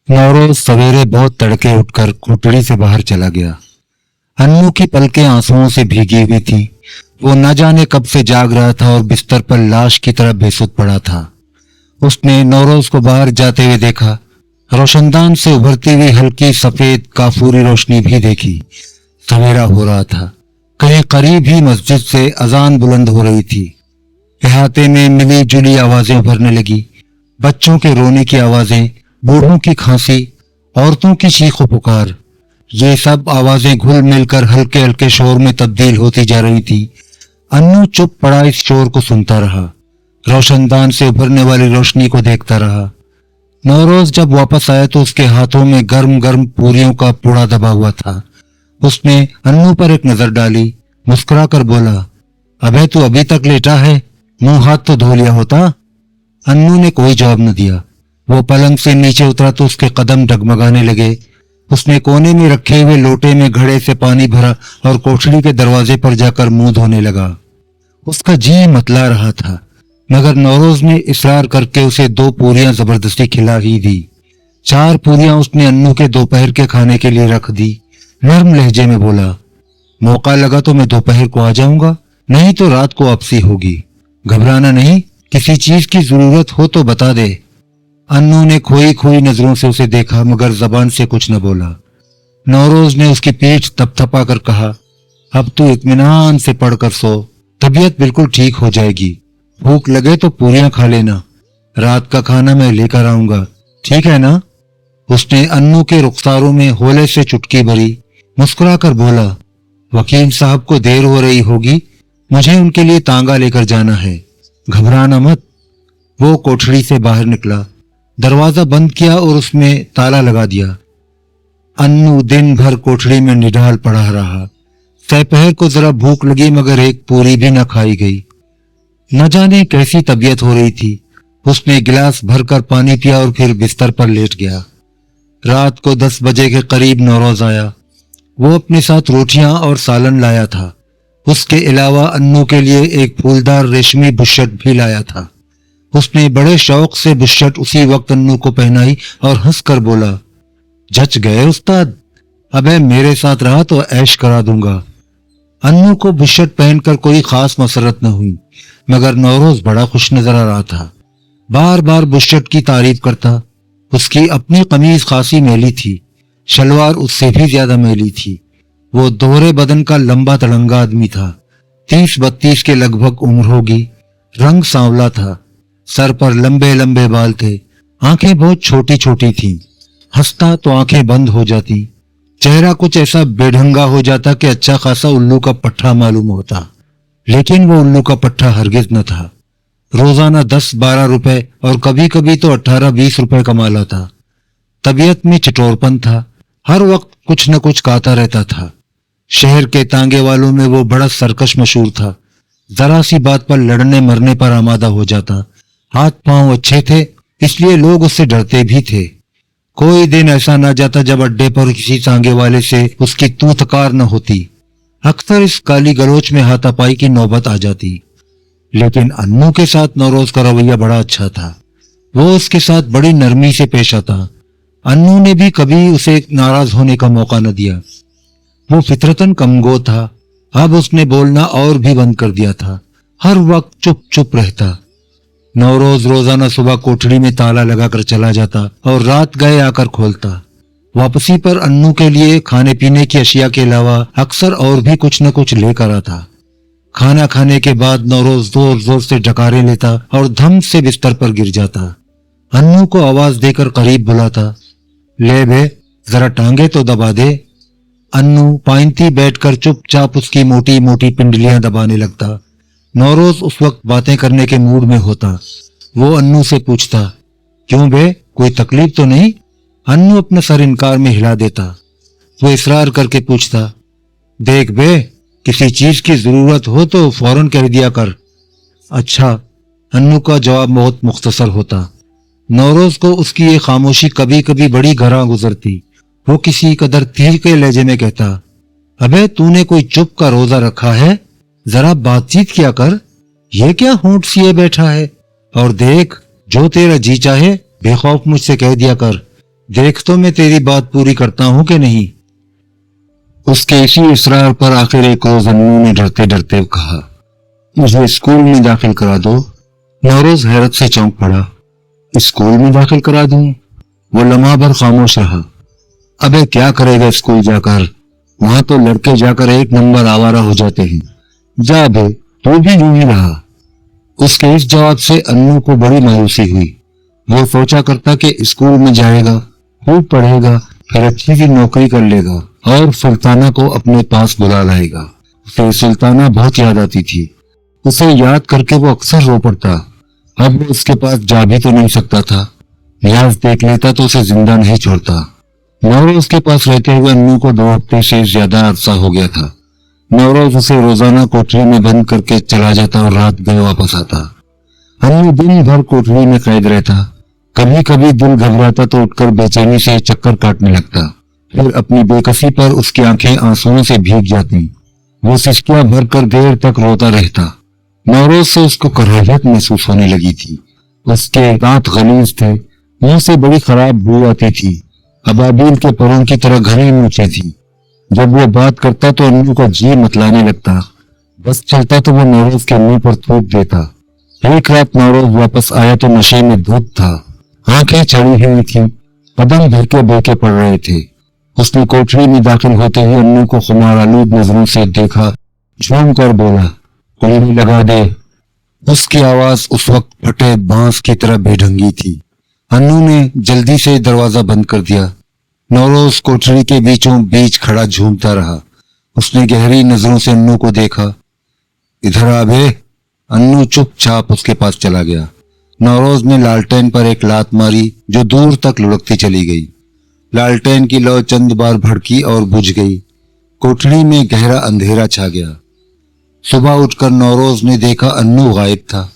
नौरोज सवेरे बहुत तड़के उठकर कोठड़ी से बाहर चला गया। अन्नू की पलकें आंसुओं से भीगी हुई थी। वो न जाने कब से जाग रहा था और बिस्तर पर लाश की तरह बेसुध पड़ा था। उसने नौरोज को बाहर जाते हुए देखा। रोशनदान से उभरती हुई हल्की सफेद काफूरी रोशनी भी देखी। सवेरा हो रहा था। कहीं करीब ही मस्जिद से अजान बुलंद हो रही थी। इहाते में मिली जुली आवाजें उभरने लगी। बच्चों के रोने की आवाजें, बूढ़ों की खांसी, औरतों की चीखो पुकार, ये सब आवाजें घुल मिलकर हल्के हल्के शोर में तब्दील होती जा रही थी। अन्नू चुप पड़ा इस शोर को सुनता रहा, रोशनदान से उभरने वाली रोशनी को देखता रहा। नौरोज जब वापस आया तो उसके हाथों में गर्म गर्म पूरियों का पूड़ा दबा हुआ था। उसने अन्नू पर एक नजर डाली, मुस्कुरा कर बोला, अबे तू अभी तक लेटा है, मुंह हाथ तो धो लिया होता। अन्नू ने कोई जवाब न दिया। वो पलंग से नीचे उतरा तो उसके कदम डगमगाने लगे। उसने कोने में रखे हुए लोटे में घड़े से पानी भरा और कोठड़ी के दरवाजे पर जाकर मुंह धोने लगा। उसका जी मतला रहा था, मगर नौरोज ने इसरार करके उसे 2 पूरियां जबरदस्ती खिला ही दी। 4 पूरियां उसने अन्नू के दोपहर के खाने के लिए रख दी। नर्म लहजे में बोला, मौका लगा तो मैं दोपहर को आ जाऊंगा, नहीं तो रात को वापसी होगी। घबराना नहीं, किसी चीज की जरूरत हो तो बता दे। अन्नू ने खोई खोई नजरों से उसे देखा, मगर जबान से कुछ न बोला। नौरोज ने उसकी पीठ थपथपा कर कहा, अब तू इत्मीनान से पढ़कर सो, तबीयत बिल्कुल ठीक हो जाएगी। भूख लगे तो पूरियां खा लेना, रात का खाना मैं लेकर आऊंगा, ठीक है ना? उसने अन्नू के रुखसारों में होले से चुटकी भरी, मुस्कुरा कर बोला, वकील साहब को देर हो रही होगी, मुझे उनके लिए तांगा लेकर जाना है, घबराना मत। वो कोठड़ी से बाहर निकला, दरवाजा बंद किया और उसमें ताला लगा दिया। अन्नू दिन भर कोठड़ी में निढाल पड़ा रहा। दोपहर को जरा भूख लगी, मगर एक पूरी भी न खाई गई। न जाने कैसी तबीयत हो रही थी। उसने गिलास भरकर पानी पिया और फिर बिस्तर पर लेट गया। रात को 10 बजे के करीब नौरोज आया। वो अपने साथ रोटियां और सालन लाया था। उसके अलावा अन्नू के लिए एक फूलदार रेशमी बुशर्ट भी लाया था। उसने बड़े शौक से बुशर्ट उसी वक्त अन्नू को पहनाई और हंसकर बोला, जच गए उस्ताद, अबे मेरे साथ रहा तो ऐश करा दूंगा। अन्नू को बुशर्ट पहनकर कोई खास मसरत न हुई, मगर नौरोज बड़ा खुश नजर आ रहा था। बार बार बुशर्ट की तारीफ करता। उसकी अपनी कमीज खासी मैली थी, शलवार उससे भी ज्यादा मैली थी। वो दोहरे बदन का लंबा तड़ंगा आदमी था। 30-32 के लगभग उम्र होगी। रंग सांवला था, सर पर लंबे लंबे बाल थे, आंखें बहुत छोटी छोटी थीं। हंसता तो आंखें बंद हो जाती, चेहरा कुछ ऐसा बेढंगा हो जाता कि अच्छा खासा उल्लू का पट्टा मालूम होता। लेकिन वो उल्लू का पट्टा हरगिज न था। रोजाना 10-12 रुपए और कभी कभी तो 18-20 रुपए कमा लाता। तबीयत में चिटोरपन था, हर वक्त कुछ न कुछ गाता रहता था। शहर के तांगे वालों में वो बड़ा सरकश मशहूर था। जरा सी बात पर लड़ने मरने पर आमादा हो जाता। हाथ पांव अच्छे थे, इसलिए लोग उससे डरते भी थे। कोई दिन ऐसा न जाता जब अड्डे पर किसी तांगे वाले से उसकी तू तकार न होती। अक्सर इस गाली गलोच में हाथापाई की नौबत आ जाती। लेकिन अन्नू के साथ नौरोज का रवैया बड़ा अच्छा था। वो उसके साथ बड़ी नरमी से पेश आता। अन्नू ने भी कभी उसे नाराज होने का मौका न दिया। वो फितरतन कमगो था। अब उसने बोलना और भी बंद कर दिया था। हर वक्त चुप चुप रहता। नौरोज रोजाना सुबह कोठड़ी में ताला लगाकर चला जाता और रात गए आकर खोलता। वापसी पर अन्नू के लिए खाने पीने की अशिया के अलावा अक्सर और भी कुछ न कुछ लेकर आता। खाना खाने के बाद नौरोज जोर जोर से डकारे लेता और धम से बिस्तर पर गिर जाता। अन्नू को आवाज देकर करीब बुलाता, ले बे जरा टांगे तो दबा दे। अन्नू पाइंती बैठकर चुपचाप उसकी मोटी मोटी पिंडलियां दबाने लगता। नौरोज उस वक्त बातें करने के मूड में होता। वो अन्नू से पूछता, क्यों बे, कोई तकलीफ तो नहीं? अन्नू अपना सर इनकार में हिला देता। वो इसरार करके पूछता, देख बे, किसी चीज की जरूरत हो तो फौरन कह दिया कर। अच्छा। अन्नू का जवाब बहुत मुख्तसर होता। नौरोज को उसकी ये खामोशी कभी कभी बड़ी गरा गुजरती। वो किसी कदर तीर के लहजे में कहता, अबे तूने कोई चुप का रोजा रखा है, जरा बातचीत किया कर। ये क्या होंठ सिए बैठा है? और देख, जो तेरा जी चाहे बेखौफ मुझसे कह दिया कर, देख तो मैं तेरी बात पूरी करता हूं कि नहीं। उसके इसी इसरार पर आखिर एक रोज अन्नू ने डरते डरते कहा, मुझे स्कूल में दाखिल करा दो। नौरोज हैरत से चौंक पड़ा। स्कूल में दाखिल करा दूं? वो लम्हा भर खामोश रहा। अबे क्या करेगा स्कूल जाकर, वहां तो लड़के जाकर एक नंबर आवारा हो जाते हैं। जा बे, तू भी यूं ही रहा। उसके इस जवाब से अन्नू को बड़ी मायूसी हुई। वो सोचा करता कि स्कूल में जाएगा, खूब पढ़ेगा, फिर अच्छी सी नौकरी कर लेगा और सुल्ताना को अपने पास बुला लाएगा। उसे सुल्ताना बहुत याद आती थी। उसे याद करके वो अक्सर रो पड़ता। अब वो उसके पास जा भी तो नहीं सकता था। लिहाज देख लेता तो उसे जिंदा नहीं छोड़ता। नौरोज के पास रहते हुए अन्नू को 2 हफ्ते से ज्यादा अरसा हो गया था। नौरोज उसे रोजाना कोठरी में बंद करके चला जाता और रात गए वापस आता। अन्नू दिन भर कोठरी में कैद रहता। कभी कभी दिल घबराता तो उठकर बेचैनी से चक्कर काटने लगता। फिर अपनी बेकसी पर उसकी आंखें आंसुओं से भीग जाती। वो सिसकियां भरकर देर तक रोता रहता। नौरोज से उसको कराहत महसूस होने लगी थी। उसके दांत गलीज थे, मुंह से बड़ी खराब बू आती थी। अबाबील के परों की तरह घनी मूछें थी। जब वो बात करता तो अन्नू का जी मतलाने लगता। बस चलता तो वो नौरोज के मुंह पर थूक देता। एक रात नौरोज वापस आया तो नशे में धुत था। आंखें चढ़ी हुई थी, कदम भरके बेके पड़ रहे थे। उसने कोठरी में दाखिल होते ही अन्नू को खुमारालूद नजरों से देखा। झूम कर बोला, कुंडी लगा दे। उसकी आवाज उस वक्त फटे बांस की तरह बेढंगी थी। अन्नू ने जल्दी से दरवाजा बंद कर दिया। नौरोज कोठरी के बीचों बीच खड़ा झूमता रहा। उसने गहरी नजरों से अन्नू को देखा। इधर आ बे। अन्नू चुपचाप उसके पास चला गया। नौरोज ने लालटेन पर एक लात मारी जो दूर तक लुढ़कती चली गई। लालटेन की लौ चंद बार भड़की और बुझ गई। कोठरी में गहरा अंधेरा छा गया। सुबह उठकर नौरोज ने देखा अन्नू गायब था।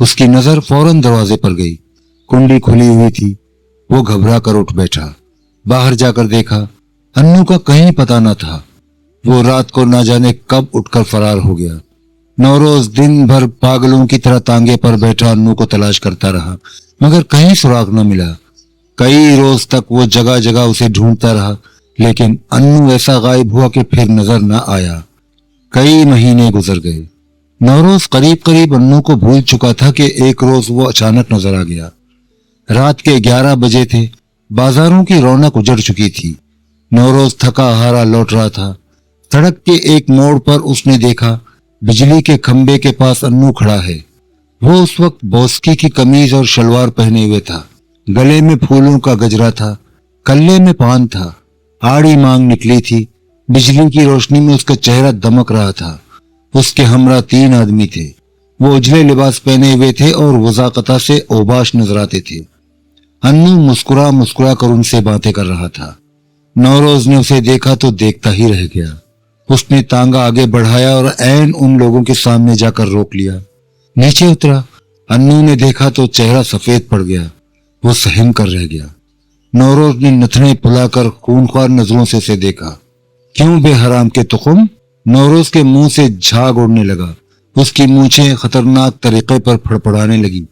उसकी नजर फौरन दरवाजे पर गई। कुंडी खुली हुई थी। वो घबरा कर उठ बैठा। बाहर जाकर देखा, अन्नू का कहीं पता न था। वो रात को न जाने कब उठकर फरार हो गया। नौरोज दिन भर पागलों की तरह तांगे पर बैठा अन्नू को तलाश करता रहा, मगर कहीं सुराग न मिला। कई रोज तक वो जगह जगह उसे ढूंढता रहा, लेकिन अन्नू ऐसा गायब हुआ कि फिर नजर न आया। कई महीने गुजर गए। नौरोज करीब करीब अन्नू को भूल चुका था कि एक रोज वो अचानक नजर आ गया। रात के 11 बजे थे। बाजारों की रौनक उजड़ चुकी थी। नौरोज थका हारा लौट रहा था। सड़क के एक मोड़ पर उसने देखा, बिजली के खंबे के पास अन्नू खड़ा है। वो उस वक्त बोस्की की कमीज और शलवार पहने हुए था। गले में फूलों का गजरा था, कल्ले में पान था, आड़ी मांग निकली थी। बिजली की रोशनी में उसका चेहरा दमक रहा था। उसके हमरा 3 आदमी थे। वो उजले लिबास पहने हुए थे और वजाकता से ओबाश नजर आते थे। अन्नू मुस्कुरा मुस्कुरा कर उनसे बातें कर रहा था। नौरोज ने उसे देखा तो देखता ही रह गया। उसने तांगा आगे बढ़ाया और ऐन उन लोगों के सामने जाकर रोक लिया। नीचे उतरा। अन्नू ने देखा तो चेहरा सफेद पड़ गया। वो सहम कर रह गया। नौरोज ने नथने फुलाकर खूनख्वार नजरों से उसे देखा। क्यों बेहराम के तुखम? नौरोज के मुंह से झाग उड़ने लगा। उसकी मूछें खतरनाक तरीके पर फड़फड़ाने लगी।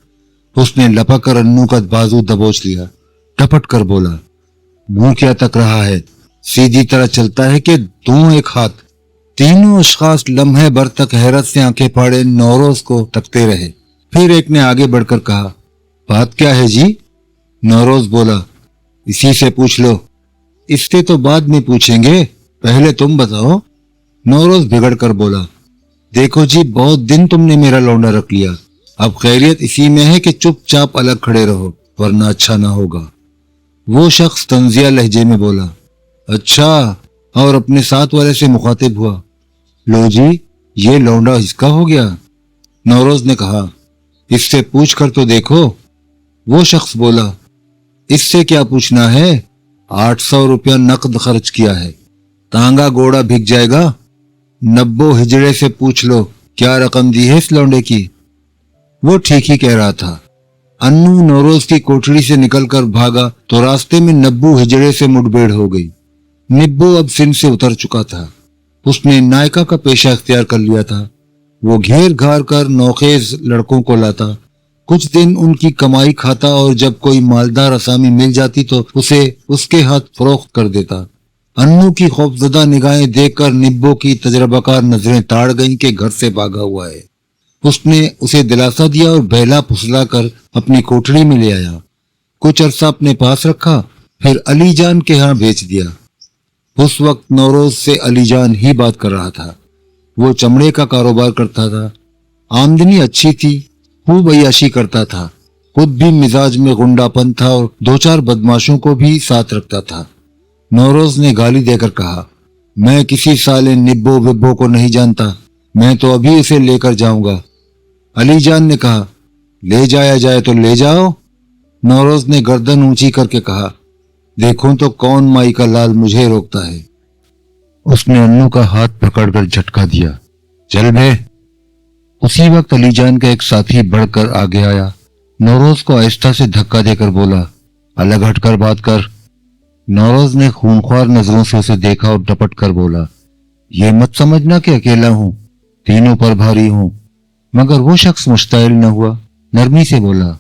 उसने लपक कर अन्नू का बाजू दबोच लिया। टपट कर बोला, मुंह क्या तक रहा है? सीधी तरह चलता है कि दूं एक हाथ? तीनों अशखास लम्हे भर तक हैरत से आंखें फाड़े नौरोज को तकते रहे। फिर एक ने आगे बढ़कर कहा, बात क्या है जी? नौरोज बोला, इसी से पूछ लो। इससे तो बाद में पूछेंगे, पहले तुम बताओ। नौरोज बिगड़ कर बोला, देखो जी, बहुत दिन तुमने मेरा लौंडा रख लिया। अब खैरियत इसी में है कि चुपचाप अलग खड़े रहो, वरना अच्छा ना होगा। वो शख्स तंजिया लहजे में बोला, अच्छा, और अपने साथ वाले से मुखातिब हुआ, लो जी, ये लौंडा इसका हो गया। नौरोज ने कहा, इससे पूछ कर तो देखो। वो शख्स बोला, इससे क्या पूछना है? 800 रुपया नकद खर्च किया है, तांगा घोड़ा भिग जाएगा। 90 हिजड़े से पूछ लो क्या रकम दी है इस लौंडे की। वो ठीक ही कह रहा था। अन्नू नौरोज की कोठरी से निकलकर भागा तो रास्ते में नब्बू हिजड़े से मुठभेड़ हो गई। निब्बू अब सिंध से उतर चुका था। उसने नायका का पेशा अख्तियार कर लिया था। वो घेर घार कर नौखेज लड़कों को लाता, कुछ दिन उनकी कमाई खाता और जब कोई मालदार असामी मिल जाती तो उसे उसके हाथ फरोख्त कर देता। अन्नू की खौफजदा निगाहें देखकर निब्बो की तजर्बाकार नजरें ताड़ गईं कि घर से भागा हुआ है। उसने उसे दिलासा दिया और बहला फुसला कर अपनी कोठरी में ले आया। कुछ अरसा अपने पास रखा, फिर अली जान के यहाँ भेज दिया। उस वक्त नौरोज से अली जान ही बात कर रहा था। वो चमड़े का कारोबार करता था, आमदनी अच्छी थी, खूब अय्याशी करता था, खुद भी मिजाज में गुंडापन था और दो चार बदमाशों को भी साथ रखता था। नौरोज ने गाली देकर कहा, मैं किसी साले निब्बो विब्बो को नहीं जानता, मैं तो अभी उसे लेकर जाऊंगा। अली जान ने कहा, ले जाया जाए तो ले जाओ। नौरोज ने गर्दन ऊंची करके कहा, देखो तो कौन माई का लाल मुझे रोकता है। उसने अन्नू का हाथ पकड़कर झटका दिया, चल बे। उसी वक्त अली जान का एक साथी बढ़कर आगे आया। नौरोज को आहिस्ता से धक्का देकर बोला, अलग हटकर बात कर। नौरोज ने खूंखार नजरों से उसे देखा और डपट कर बोला, ये मत समझना कि अकेला हूं, तीनों पर भारी हूं। मगर वो शख्स मुश्ताइल न हुआ, नरमी से बोला,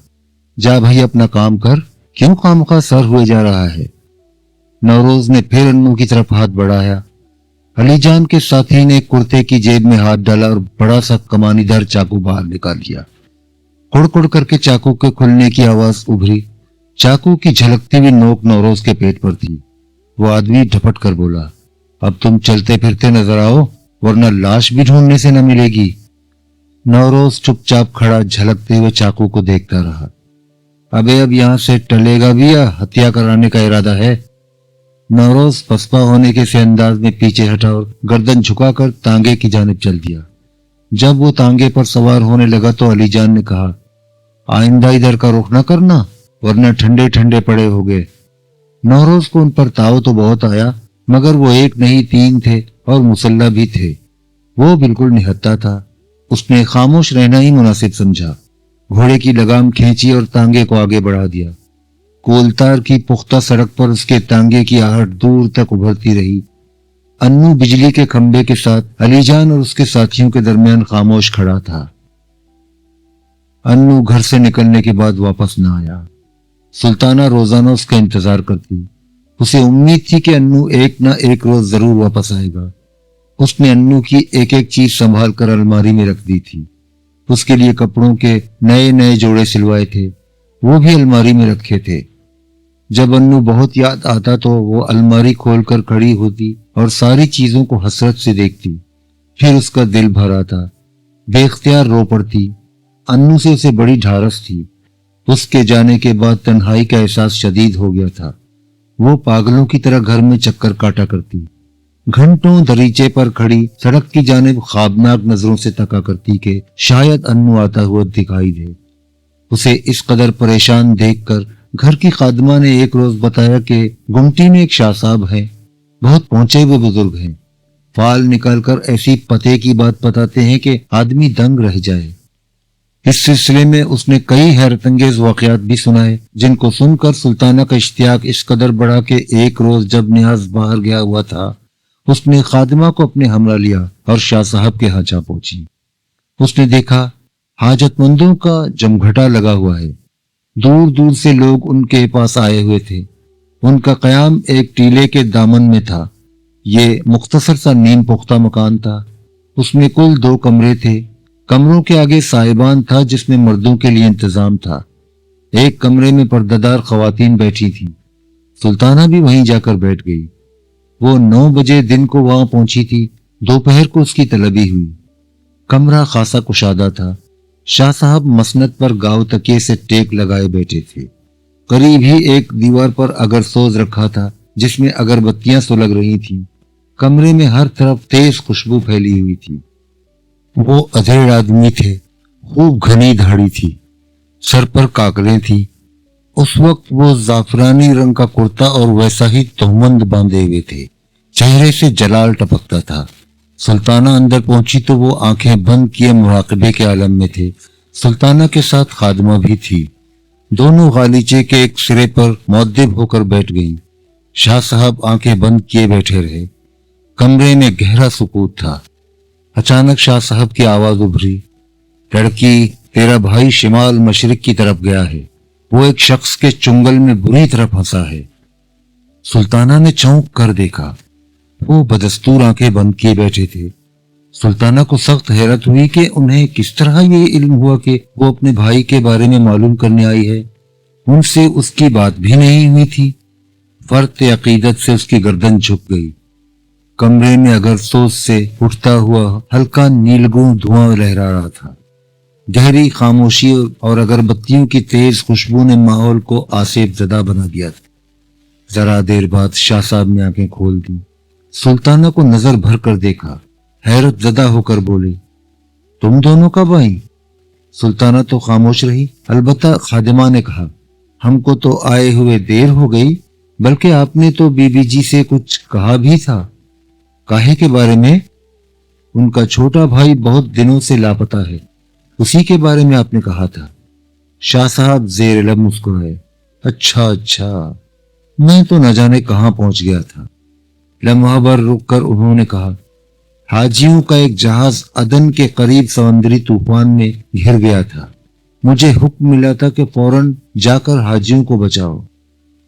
जा भाई अपना काम कर, क्यों खामखा सर हुए जा रहा है। नौरोज ने फिर अन्नू की तरफ हाथ बढ़ाया। अली जान के साथी ने कुर्ते की जेब में हाथ डाला और बड़ा सा कमानीदार चाकू बाहर निकाल लिया। कुड़ कुड़ करके चाकू के खुलने की आवाज उभरी। चाकू की झलकती हुई नोक नौरोज के पेट पर थी। वो आदमी झपट कर बोला, अब तुम चलते फिरते नजर आओ, वरना लाश भी ढूंढने से न मिलेगी। नौरोज चुपचाप खड़ा झलकते हुए चाकू को देखता रहा। अबे अब यहां से टलेगा भी या हत्या कराने का इरादा है। नौरोज पसपा होने के से अंदाज में पीछे हटा और गर्दन झुकाकर तांगे की जानिब चल दिया। जब वो तांगे पर सवार होने लगा तो अली जान ने कहा, आइंदा इधर का रुख न करना, वरना ठंडे ठंडे पड़े होगे। नौरोज को उन पर ताव तो बहुत आया, मगर वो एक नहीं तीन थे और मुसल्ला भी थे। वो बिल्कुल निहत्था था। उसने खामोश रहना ही मुनासिब समझा। घोड़े की लगाम खींची और तांगे को आगे बढ़ा दिया। कोलतार की पुख्ता सड़क पर उसके तांगे की आहट दूर तक उभरती रही। अन्नू बिजली के खंबे के साथ अलीजान और उसके साथियों के दरमियान खामोश खड़ा था। अन्नू घर से निकलने के बाद वापस न आया। सुल्ताना रोजाना उसका इंतजार करती। उसे उम्मीद थी कि अन्नू एक ना एक रोज जरूर वापस आएगा। उसने अन्नू की एक एक चीज संभाल कर अलमारी में रख दी थी। उसके लिए कपड़ों के नए नए जोड़े सिलवाए थे, वो भी अलमारी में रखे थे। जब अन्नू बहुत याद आता तो वो अलमारी खोलकर खड़ी होती और सारी चीजों को हसरत से देखती। फिर उसका दिल भर आता, बेख्तियार रो पड़ती। अन्नू से उसे बड़ी ढारस थी। उसके जाने के बाद तन्हाई का एहसास शदीद हो गया था। वो पागलों की तरह घर में चक्कर काटा करती। घंटों दरीचे पर खड़ी सड़क की जानिब ख्वाबनाक नजरों से तका करती कि शायद अन्नू आता हुआ दिखाई दे। उसे इस कदर परेशान देखकर घर की खादमा ने एक रोज बताया कि गुमटी में एक शाह साहब है, बहुत पहुंचे हुए बुजुर्ग हैं। फाल निकालकर ऐसी पते की बात बताते हैं कि आदमी दंग रह जाए। इस सिलसिले में उसने कई हैरतंगेज वाकयात भी सुनाए, जिनको सुनकर सुल्ताना का इश्तियाक इस कदर बढ़ा कि एक रोज जब नियाज बाहर गया हुआ था, उसने खादिमा को अपने हमरा लिया और शाह साहब के यहाँ जा पहुंची। उसने देखा हाजतमंदों का जमघटा लगा हुआ है। दूर दूर से लोग उनके पास आए हुए थे। उनका कयाम एक टीले के दामन में था। ये मुख्तसर सा नीम पुख्ता मकान था। उसमें कुल 2 कमरे थे। कमरों के आगे साहिबान था जिसमें मर्दों के लिए इंतजाम था। एक कमरे में पर्दादार खवातीन बैठी थी। सुल्ताना भी वहीं जाकर बैठ गई। वो 9 बजे दिन को वहां पहुंची थी। दोपहर को उसकी तलबी हुई। कमरा खासा कुशादा था। शाह साहब मसनद पर गाव तकिए से टेक लगाए बैठे थे। करीब ही एक दीवार पर अगरसोज रखा था जिसमें अगरबत्तियां सुलग रही थीं। कमरे में हर तरफ तेज खुशबू फैली हुई थी। वो अधेड़ आदमी थे, खूब घनी दाढ़ी थी, सर पर काकलें थी। उस वक्त वो जाफरानी रंग का कुर्ता और वैसा ही तोहमंद बांधे हुए थे। चेहरे से जलाल टपकता था। सुल्ताना अंदर पहुंची तो वो आंखें बंद किए मुराकबे के आलम में थे। सुल्ताना के साथ खादमा भी थी। दोनों गालीचे के एक सिरे पर मुअद्दिब होकर बैठ गईं। शाह साहब आंखें बंद किए बैठे रहे। कमरे में गहरा सुकूत था। अचानक शाह साहब की आवाज उभरी, लड़की तेरा भाई शिमाल मशरिक की तरफ गया है, वो एक शख्स के चुंगल में बुरी तरह फंसा है। सुल्ताना ने चौंक कर देखा। वो बदस्तूर आंखें बंद किए बैठे थे। सुल्ताना को सख्त हैरत हुई कि उन्हें किस तरह ये इल्म हुआ कि वो अपने भाई के बारे में मालूम करने आई है। उनसे उसकी बात भी नहीं हुई थी। फर्त अकीदत से उसकी गर्दन झुक गई। कमरे में अगर सोच से उठता हुआ हल्का नीलगुण धुआं लहरा रहा था। गहरी खामोशी और अगरबत्तियों की तेज खुशबू ने माहौल को आसेब ज़दा बना दिया था। जरा देर बाद शाह साहब ने आंखें खोल दी। सुल्ताना को नजर भर कर देखा। हैरत ज़दा होकर बोले, तुम दोनों कब आई? सुल्ताना तो खामोश रही। अलबत्ता खादिमा ने कहा, हमको तो आए हुए देर हो गई, बल्कि आपने तो बीबी जी से कुछ कहा भी था। काहे के बारे में? उनका छोटा भाई बहुत दिनों से लापता है, उसी के बारे में आपने कहा था। शाह साहब जेर लब मुस्कुराए। अच्छा अच्छा, मैं तो न जाने कहां पहुंच गया था। लम्हा भर रुक कर उन्होंने कहा, हाजियों का एक जहाज अदन के करीब समंदरी तूफान में घिर गया था। मुझे हुक्म मिला था कि फौरन जाकर हाजियों को बचाओ।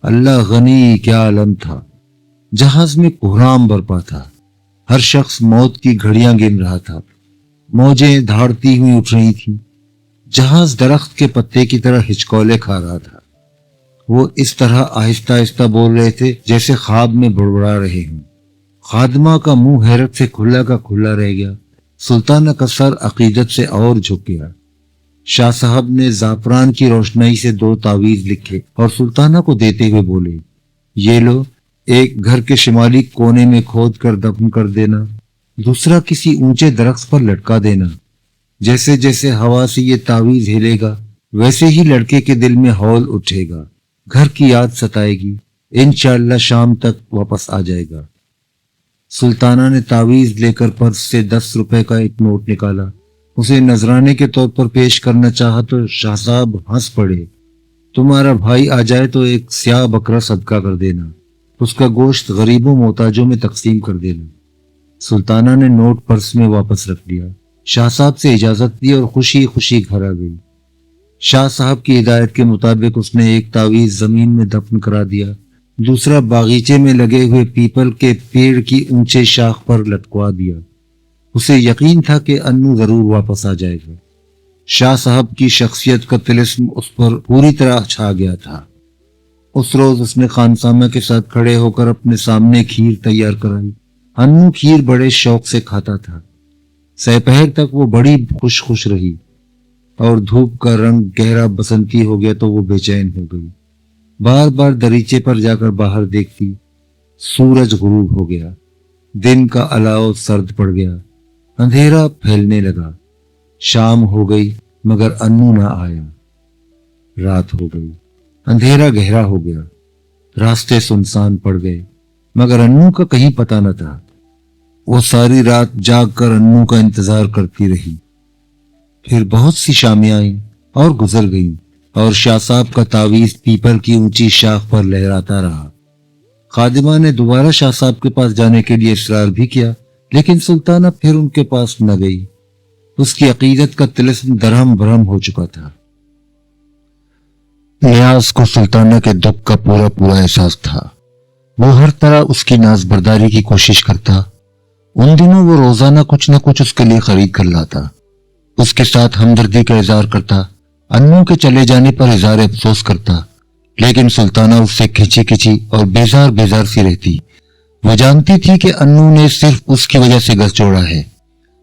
अल्लाह गनी, क्या आलम था। जहाज में कोहराम बरपा था। हर शख्स मौत की घड़ियां गिन रहा था। मौजें धाड़ती हुई उठ रही थी। जहाज दरख्त के पत्ते की तरह हिचकोले खा रहा था। वो इस तरह आहिस्ता आहिस्ता बोल रहे थे जैसे ख्वाब में बुड़बुड़ा रहे हों। खादमा का मुंह हैरत से खुला का खुला रह गया। सुल्ताना का सर अकीदत से और झुक गया। शाह साहब ने जाफरान की रोशनाई से 2 तावीज लिखे और सुल्ताना को देते हुए बोले, ये लो, एक घर के शिमाली कोने में खोद कर दफन कर देना, दूसरा किसी ऊंचे दरख्त पर लटका देना। जैसे जैसे हवा से ये तावीज हिलेगा, वैसे ही लड़के के दिल में हौल उठेगा। घर की याद सताएगी। इंशाअल्लाह शाम तक वापस आ जाएगा। सुल्ताना ने तावीज लेकर पर्स से 10 रुपए का एक नोट निकाला। उसे नजराने के तौर पर पेश करना चाहा तो शाह साहब हंस पड़े। तुम्हारा भाई आ जाए तो एक स्याह बकरा सदका कर देना, उसका गोश्त गरीबों मोहताजों में तकसीम कर देना। सुल्ताना ने नोट पर्स में वापस रख दिया। शाह साहब से इजाजत दी और खुशी खुशी घर आ गई। शाह साहब की हिदायत के मुताबिक उसने एक तावीज जमीन में दफन करा दिया, दूसरा बागीचे में लगे हुए पीपल के पेड़ की ऊंचे शाख पर लटकवा दिया। उसे यकीन था कि अन्नू जरूर वापस आ जाएगा। शाह साहब की शख्सियत का तिलिस्म उस पर पूरी तरह छा गया था। उस रोज उसने खानसामा के साथ खड़े होकर अपने सामने खीर तैयार कराई। अन्नू खीर बड़े शौक से खाता था। दोपहर तक वो बड़ी खुश खुश रही और धूप का रंग गहरा बसंती हो गया तो वो बेचैन हो गई। बार बार दरीचे पर जाकर बाहर देखती। सूरज गुरूब हो गया। दिन का अलाव सर्द पड़ गया। अंधेरा फैलने लगा। शाम हो गई मगर अन्नू ना आया। रात हो गई। अंधेरा गहरा हो गया। रास्ते सुनसान पड़ गए मगर अन्नू का कहीं पता न था। वो सारी रात जाग कर अन्नू का इंतजार करती रही। फिर बहुत सी शामें आईं और गुजर गईं और शाह साहब का तावीज पीपल की ऊंची शाख पर लहराता रहा। खादिमा ने दोबारा शाह साहब के पास जाने के लिए इसरार भी किया, लेकिन सुल्ताना फिर उनके पास न गई। उसकी अकीदत का तिलिस्म दरहम भरम हो चुका था। नियाज को सुल्ताना के दुख का पूरा पूरा एहसास था। वो हर तरह उसकी नाजबरदारी की कोशिश करता। उन दिनों वो रोजाना कुछ न कुछ उसके लिए खरीद कर लाता। उसके साथ हमदर्दी का इजहार करता। अन्नू के चले जाने पर इजहार अफसोस करता, लेकिन सुल्ताना उससे खिंची खिंची और बेजार बेजार सी रहती। वो जानती थी कि अन्नू ने सिर्फ उसकी वजह से गस जोड़ा है।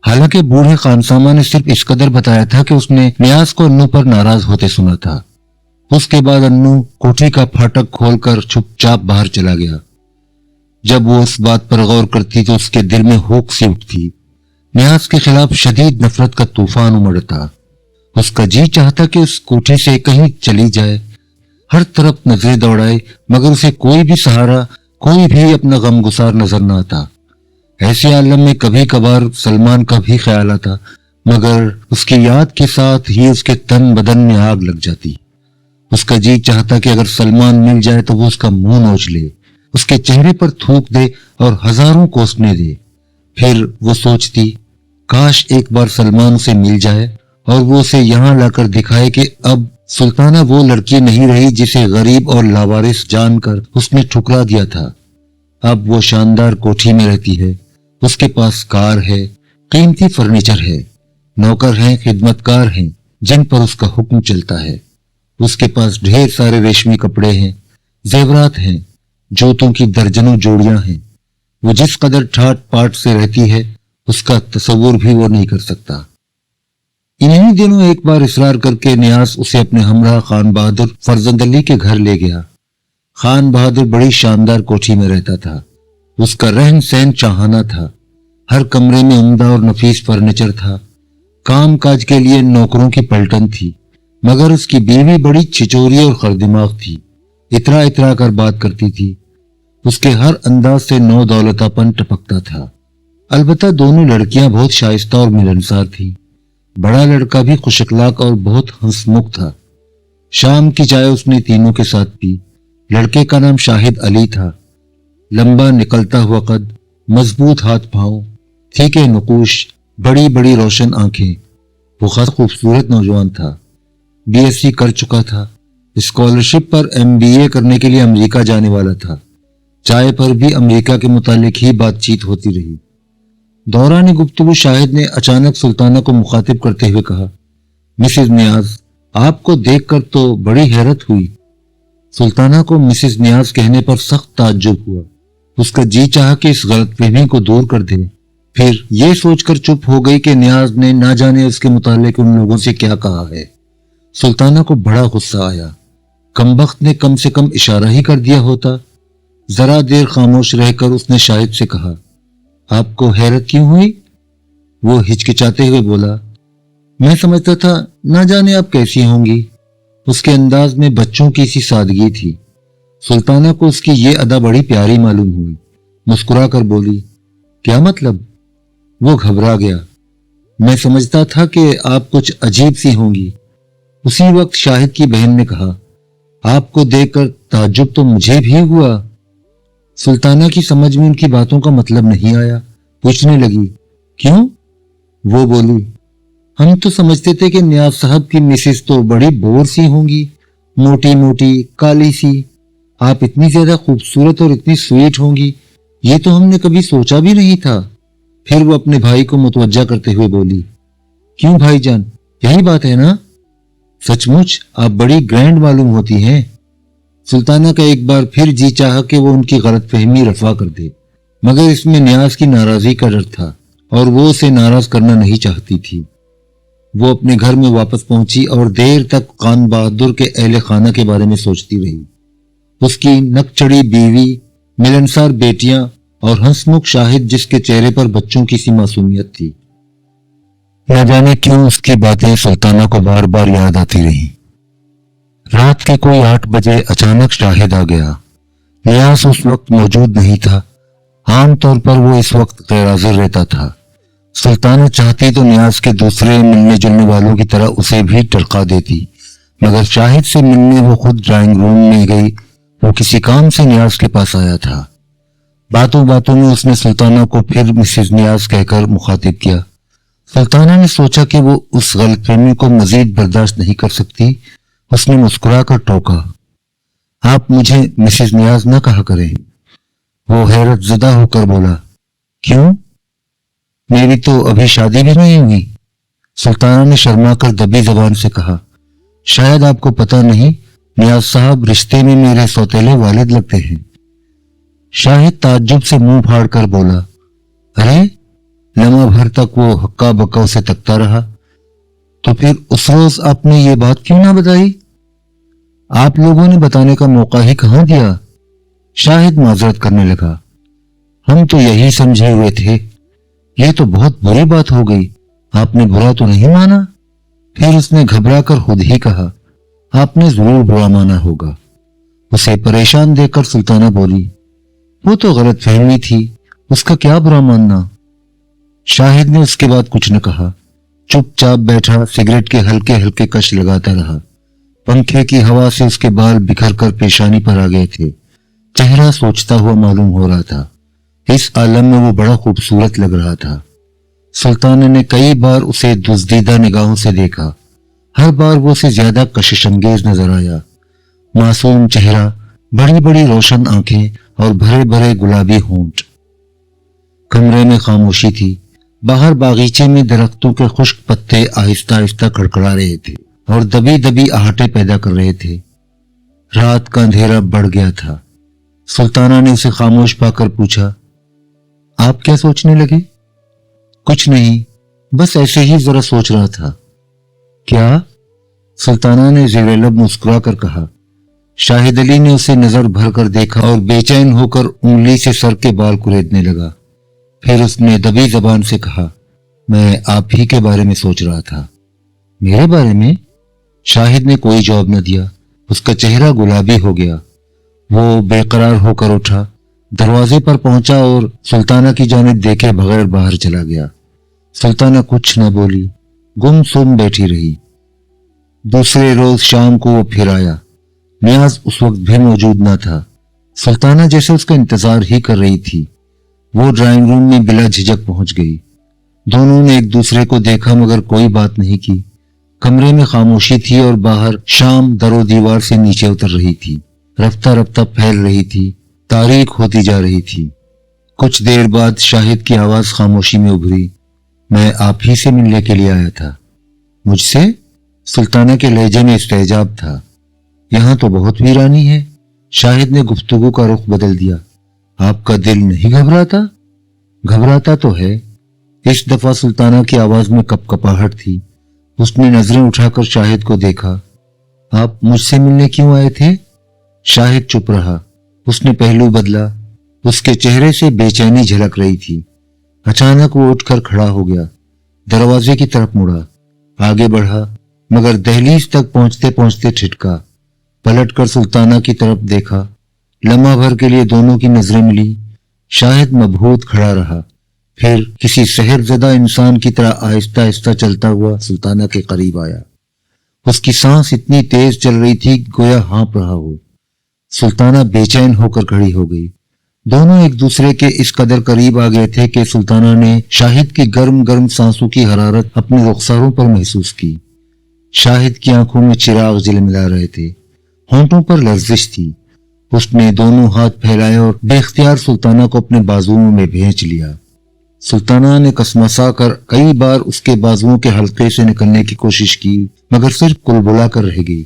हालांकि बूढ़े खानसामा ने सिर्फ इस कदर बताया था कि उसने नियाज को अन्नू पर नाराज होते सुना था। उसके बाद अन्नू कोठी का फाटक खोलकर चुपचाप बाहर चला गया। जब वो उस बात पर गौर करती तो उसके दिल में हुक सी उठती। नियाज के खिलाफ शदीद नफरत का तूफान उमड़ता। उसका जी चाहता कि उस कोठी से कहीं चली जाए, हर तरफ नजरें दौड़ाए, मगर उसे कोई भी सहारा, कोई भी अपना गमगुसार नजर न आता। ऐसे आलम में कभी कभार सलमान का भी ख्याल आता, मगर उसकी याद के साथ ही उसके तन बदन में आग लग जाती। उसका जी चाहता कि अगर सलमान मिल जाए तो वो उसका मुंह नोच ले, उसके चेहरे पर थूक दे और हजारों कोसने दे। फिर वो सोचती, काश एक बार सलमान उसे मिल जाए और वो उसे यहाँ लाकर दिखाए कि अब सुल्ताना वो लड़की नहीं रही जिसे गरीब और लावारिस जानकर उसने ठुकरा दिया था। अब वो शानदार कोठी में रहती है, उसके पास कार है, कीमती फर्नीचर है, नौकर हैं, खिदमतकार हैं जिन पर उसका हुक्म चलता है। उसके पास ढेर सारे रेशमी कपड़े हैं, जेवरात हैं, जूतों की दर्जनों जोड़ियां हैं। वो जिस कदर ठाट पाट से रहती है उसका तसव्वुर भी वो नहीं कर सकता। इन्हीं दिनों एक बार इसरार करके नियाज उसे अपने हमराह खान बहादुर फरजंद अली के घर ले गया। खान बहादुर बड़ी शानदार कोठी में रहता था। उसका रहन सहन चाहाना था। हर कमरे में उम्दा और नफीस फर्नीचर था। काम काज के लिए नौकरों की पलटन थी, मगर उसकी बीवी बड़ी छिचोरी और खरदिमाग थी। इतरा इतरा कर बात करती थी। उसके हर अंदाज से नौ दौलतापन टपकता था। अलबत्ता दोनों लड़कियां बहुत शाइस्ता और मिलनसार थी। बड़ा लड़का भी खुश अखलाक और बहुत हंसमुख था। शाम की चाय उसने तीनों के साथ पी। लड़के का नाम शाहिद अली था। लंबा निकलता हुआ कद, मजबूत हाथ पांव, ठीके नुकूश, बड़ी बड़ी रोशन आंखें। वो खास खूबसूरत नौजवान था। बीएससी कर चुका था। स्कॉलरशिप पर एमबीए करने के लिए अमेरिका जाने वाला था। चाय पर भी अमेरिका के मुतालिक ही बातचीत होती रही। दौरान गुफ्तगू शाहिद ने अचानक सुल्ताना को मुखातिब करते हुए कहा, मिसेज नियाज, आपको देखकर तो बड़ी हैरत हुई। सुल्ताना को मिसेज नियाज कहने पर सख्त ताज्जुब हुआ। उसका जी चाहा कि इस गलतफहमी को दूर कर दे। फिर ये सोचकर चुप हो गई कि नियाज ने ना जाने उसके मुतालिक उन लोगों से क्या कहा है। सुल्ताना को बड़ा गुस्सा आया। कमबख्त ने कम से कम इशारा ही कर दिया होता। जरा देर खामोश रहकर उसने शाहिद से कहा, आपको हैरत क्यों हुई? वो हिचकिचाते हुए बोला, मैं समझता था ना जाने आप कैसी होंगी। उसके अंदाज में बच्चों की सी सादगी थी। सुल्ताना को उसकी ये अदा बड़ी प्यारी मालूम हुई। मुस्कुरा कर बोली, क्या मतलब? वो घबरा गया। मैं समझता था कि आप कुछ अजीब सी होंगी। उसी वक्त शाहिद की बहन ने कहा, आपको देखकर ताज्जुब तो मुझे भी हुआ। सुल्ताना की समझ में उनकी बातों का मतलब नहीं आया। पूछने लगी, क्यों? वो बोली, हम तो समझते थे कि नियाज साहब की मिसेस तो बड़ी बोर सी होंगी, मोटी मोटी काली सी। आप इतनी ज्यादा खूबसूरत और इतनी स्वीट होंगी, ये तो हमने कभी सोचा भी नहीं था। फिर वो अपने भाई को मुतवज्जा करते हुए बोली, क्यों भाईजान, यही बात है ना? सचमुच आप बड़ी ग्रैंड मालूम होती हैं। सुल्ताना का एक बार फिर जी चाहा कि वो उनकी गलतफहमी रफा कर दे, मगर इसमें नियाज की नाराजगी का डर था और वो उसे नाराज करना नहीं चाहती थी। वो अपने घर में वापस पहुंची और देर तक खान बहादुर के अहले खाना के बारे में सोचती रही। उसकी नकचड़ी बीवी, मिलनसार बेटियां और हंसमुख शाहिद जिसके चेहरे पर बच्चों की सी मासूमियत थी। न जाने क्यों उसकी बातें सुल्ताना को बार बार याद आती रही। रात के कोई 8 बजे अचानक शाहिद आ गया। नियाज उस वक्त मौजूद नहीं था। आमतौर पर वो इस वक्त गैरहाजिर रहता था। सुल्ताना चाहती तो नियाज के दूसरे मिलने जुलने वालों की तरह उसे भी टरका देती, मगर शाहिद से मिलने वो खुद ड्राइंग रूम में गई। वो किसी काम से नियाज के पास आया था। बातों बातों में उसने सुल्ताना को फिर मिसेज नियाज कहकर मुखातिब किया। सुल्ताना ने सोचा कि वो उस गलतफहमी को मजीद बर्दाश्त नहीं कर सकती। उसने मुस्कुराकर टोका, आप मुझे मिसेज नियाज न कहा करें। वो हैरत ज़दा होकर बोला, क्यों? मेरी तो अभी शादी भी नहीं हुई। सुल्ताना ने शर्मा कर दबी जबान से कहा, शायद आपको पता नहीं, नियाज साहब रिश्ते में मेरे सौतेले वालिद लगते हैं। शाहिद ताज्जुब से मुंह फाड़ कर बोला, अरे! लम्हा भर तक वो हक्का बक्का उसे तकता रहा। तो फिर उस रोज आपने ये बात क्यों ना बताई? आप लोगों ने बताने का मौका ही कहां दिया। शाहिद माजरत करने लगा, हम तो यही समझे हुए थे। ये तो बहुत बुरी बात हो गई। आपने बुरा तो नहीं माना? फिर उसने घबराकर खुद ही कहा, आपने जरूर बुरा माना होगा। उसे परेशान देखकर सुल्ताना बोली, वो तो गलत फहमी थी, उसका क्या बुरा मानना। शाहिद ने उसके बाद कुछ न कहा। चुपचाप बैठा सिगरेट के हल्के हल्के कश लगाता रहा। पंखे की हवा से उसके बाल बिखर कर पेशानी पर आ गए थे। चेहरा सोचता हुआ मालूम हो रहा था। इस आलम में वो बड़ा खूबसूरत लग रहा था। सुल्ताना ने कई बार उसे दुज़दीदा निगाहों से देखा। हर बार वो उसे ज्यादा कशिशंगेज नजर आया। मासूम चेहरा, बड़ी बड़ी रोशन आंखें और भरे भरे गुलाबी होंठ। कमरे में खामोशी थी। बाहर बागीचे में दरख्तों के खुश्क पत्ते आहिस्ता आहिस्ता खड़खड़ा रहे थे और दबी दबी आहटे पैदा कर रहे थे। रात का अंधेरा बढ़ गया था। सुल्ताना ने उसे खामोश पाकर पूछा, आप क्या सोचने लगे? कुछ नहीं, बस ऐसे ही जरा सोच रहा था। क्या? सुल्ताना ने ज़ेरे लब मुस्कुरा कर कहा। शाहिद अली ने उसे नजर भर कर देखा और बेचैन होकर उंगली से सर के बाल कुरेदने लगा। फिर उसने दबी जबान से कहा, मैं आप ही के बारे में सोच रहा था। मेरे बारे में? शाहिद ने कोई जवाब न दिया। उसका चेहरा गुलाबी हो गया। वो बेकरार होकर उठा, दरवाजे पर पहुंचा और सुल्ताना की जानिब देखे बगैर बाहर चला गया। सुल्ताना कुछ न बोली, गुमसुम बैठी रही। दूसरे रोज शाम को वो फिर आया। नियाज उस वक्त भी मौजूद न था। सुल्ताना जैसे उसका इंतजार ही कर रही थी। वो ड्राइंग रूम में बिला झिझक पहुंच गई। दोनों ने एक दूसरे को देखा मगर कोई बात नहीं की। कमरे में खामोशी थी और बाहर शाम दरो दीवार से नीचे उतर रही थी, रफ्ता रफ्ता फैल रही थी, तारीख होती जा रही थी। कुछ देर बाद शाहिद की आवाज खामोशी में उभरी, मैं आप ही से मिलने के लिए आया था। मुझसे? सुल्ताना के लहजे में इस्तेजाब था। यहां तो बहुत वीरानी है। शाहिद ने गुफ्तगू का रुख बदल दिया। आपका दिल नहीं घबराता? घबराता तो है। इस दफा सुल्ताना की आवाज में कपकपाहट थी। उसने नजरें उठाकर शाहिद को देखा। आप मुझसे मिलने क्यों आए थे? शाहिद चुप रहा। उसने पहलू बदला। उसके चेहरे से बेचैनी झलक रही थी। अचानक वो उठकर खड़ा हो गया, दरवाजे की तरफ मुड़ा, आगे बढ़ा, मगर दहलीज तक पहुंचते पहुंचते ठिठका। पलटकर सुल्ताना की तरफ देखा। लम्हा भर के लिए दोनों की नजरें मिली। शाहिद मबहूत खड़ा रहा, फिर किसी सहरजदा इंसान की तरह आहिस्ता आहिस्ता चलता हुआ सुल्ताना के करीब आया। उसकी सांस इतनी तेज चल रही थी गोया हाँप रहा हो। सुल्ताना बेचैन होकर खड़ी हो गई। दोनों एक दूसरे के इस कदर करीब आ गए थे कि सुल्ताना ने शाहिद की गर्म गर्म सांसों की हरारत अपने रुखसारों पर महसूस की। शाहिद की आंखों में चिराग झिलमिला रहे थे, होंठों पर लर्जिश थी। उसने दोनों हाथ फैलाए और बेख्तियार सुल्ताना को अपने बाजुओं में भेंच लिया। सुल्ताना ने कसमसा कर कई बार उसके बाजुओं के हल्के से निकलने की कोशिश की, मगर सिर्फ कुलबुला कर रह गई।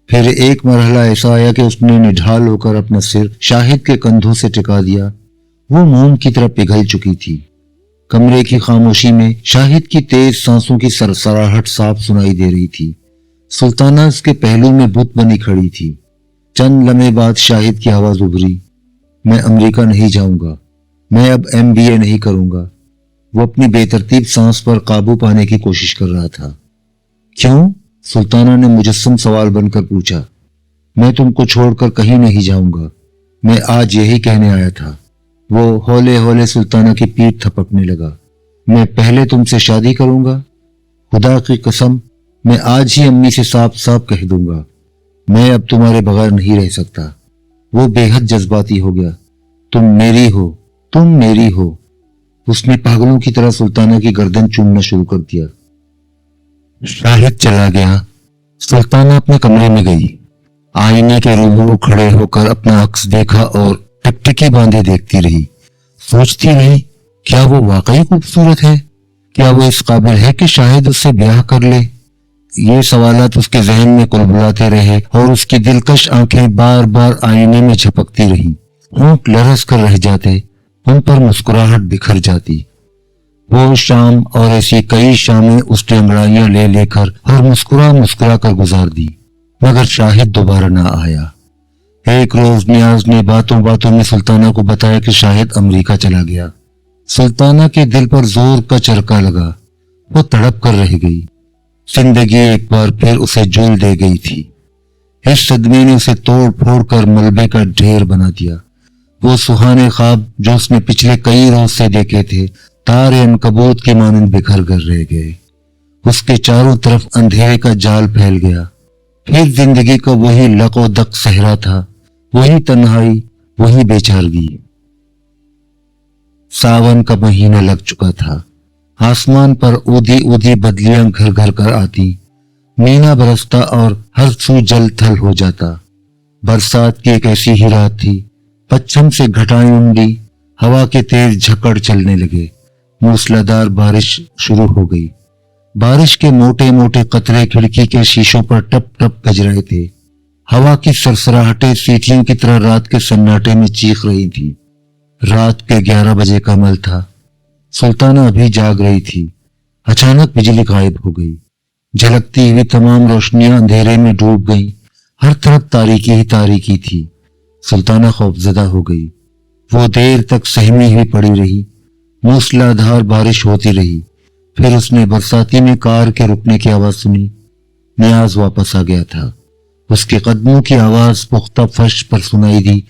फिर एक मरहला ऐसा आया कि उसने निढाल होकर अपना सिर शाहिद के कंधों से टिका दिया। वो मोम की तरह पिघल चुकी थी। कमरे की खामोशी में शाहिद की तेज सांसों की सरसराहट साफ सुनाई दे रही थी। सुल्ताना उसके पहलू में बुत बनी खड़ी थी। चंद लम्हे बाद शाहिद की आवाज उभरी, मैं अमेरिका नहीं जाऊंगा, मैं अब MBA नहीं करूंगा। वो अपनी बेतरतीब सांस पर काबू पाने की कोशिश कर रहा था। क्यों? सुल्ताना ने मुजस्सम सवाल बनकर पूछा। मैं तुमको छोड़कर कहीं नहीं जाऊंगा, मैं आज यही कहने आया था। वो हौले हौले सुल्ताना की पीठ थपकने लगा। मैं पहले तुमसे शादी करूंगा, खुदा की कसम, मैं आज ही अम्मी से साफ साफ कह दूंगा, मैं अब तुम्हारे बगैर नहीं रह सकता। वो बेहद जज्बाती हो गया। तुम मेरी हो, तुम मेरी हो। उसने पागलों की तरह सुल्ताना की गर्दन चूमना शुरू कर दिया। शाहिद चला गया। सुल्ताना अपने कमरे में गई। आईने के रूबरू खड़े होकर अपना अक्स देखा और टिकटिकी बांधे देखती रही। सोचती रही, क्या वो वाकई खूबसूरत है? क्या वो इस काबिल है कि शाहिद उससे ब्याह कर ले? ये सवालात उसके जहन में कुलबुलाते रहे और उसकी दिलकश आंखें बार बार आईने में झपकती रही। होंठ लरस कर रह जाते, उन पर मुस्कुराहट बिखर जाती। वो शाम और ऐसी कई शामें उसने अंगड़ाइयां ले लेकर और मुस्कुरा मुस्कुरा कर गुजार दी, मगर शाहिद दोबारा ना आया। एक रोज नियाज ने बातों बातों में सुल्ताना को बताया कि शाहिद अमेरिका चला गया। सुल्ताना के दिल पर जोर का चरका लगा। वो तड़प कर रह गई। जिंदगी एक बार फिर उसे झूल दे गई थी। इस सदमे ने उसे तोड़ फोड़ कर मलबे का ढेर बना दिया। वो सुहाने ख्वाब जो उसने पिछले कई रोज से देखे थे, तारे अनकबूत के मानंद बिखर कर रह गए। उसके चारों तरफ अंधेरे का जाल फैल गया। फिर जिंदगी का वही लको दक सहरा था, वही तन्हाई, वही बेचारगी। सावन का महीना लग चुका था। आसमान पर ऊदी ऊदी बदलियां घर घर कर आती, मीना बरसता और हर सू जल थल हो जाता। बरसात की एक ऐसी ही रात थी। पश्चिम से घटाएं उमड़ी, हवा के तेज झक्कड़ चलने लगे। मूसलाधार बारिश शुरू हो गई। बारिश के मोटे मोटे कतरे खिड़की के शीशों पर टप टप बज रहे थे। हवा की सरसराहटें सीटियों की तरह रात के सन्नाटे में चीख रही थी। रात के 11 बजे का मल था। सुल्ताना अभी जाग रही थी। अचानक बिजली गायब हो गई। झलकती हुई तमाम रोशनियां अंधेरे में डूब गईं। हर तरफ तारीकी ही तारीकी थी। सुल्ताना खौफजदा हो गई। वो देर तक सहमी हुई पड़ी रही। मूसलाधार बारिश होती रही। फिर उसने बरसाती में कार के रुकने की आवाज सुनी। नियाज वापस आ गया था। उसके कदमों की आवाज पुख्ता फर्श पर सुनाई दी।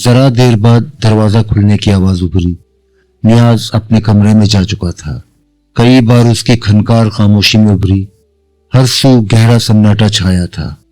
जरा देर बाद दरवाजा खुलने की आवाज उभरी। नियाज अपने कमरे में जा चुका था। कई बार उसकी खनकार खामोशी में उभरी। हर सू गहरा सन्नाटा छाया था।